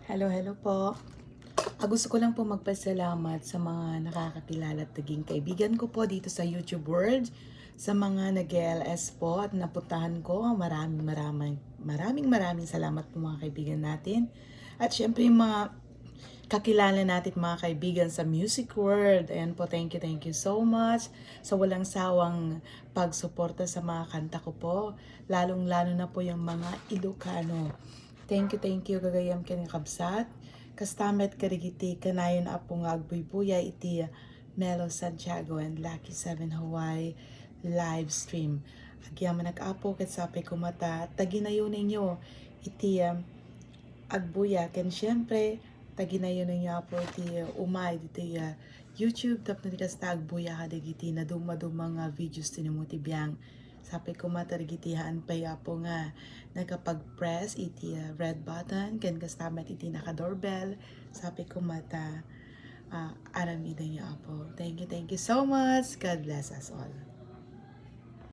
Hello po. Gusto ko lang po magpasalamat sa mga nakakakilala at naging kaibigan ko po dito sa YouTube World, sa mga nag-LS po at napuntahan ko. Maraming salamat po mga kaibigan natin. At syempre yung mga kakilala natin mga kaibigan sa music world. Ayan po, thank you so much sa walang sawang pagsuporta sa mga kanta ko po. Lalong-lalo na po yung mga Ilocano. Thank you, gagayam kini kabsat. Kastamet karigiti kanayon apong agbuy-buya iti Melo Santiago and Lucky 7 Hawaii live stream. Agyaman nag-apo ket sapay kumata, taginayon ninyo iti agbuya ken syempre taginayon ninyo apo iti umay iti YouTube tapno ti kasta agbuya kadagiti na dumadumang videos tinimo ti biyang sabi ko matarigitihan pa yapo nga nagkapag-press iti red button ken kastamet iti naka-doorbell sabi ko mata aramida niyo apo. Thank you so much. God bless us all.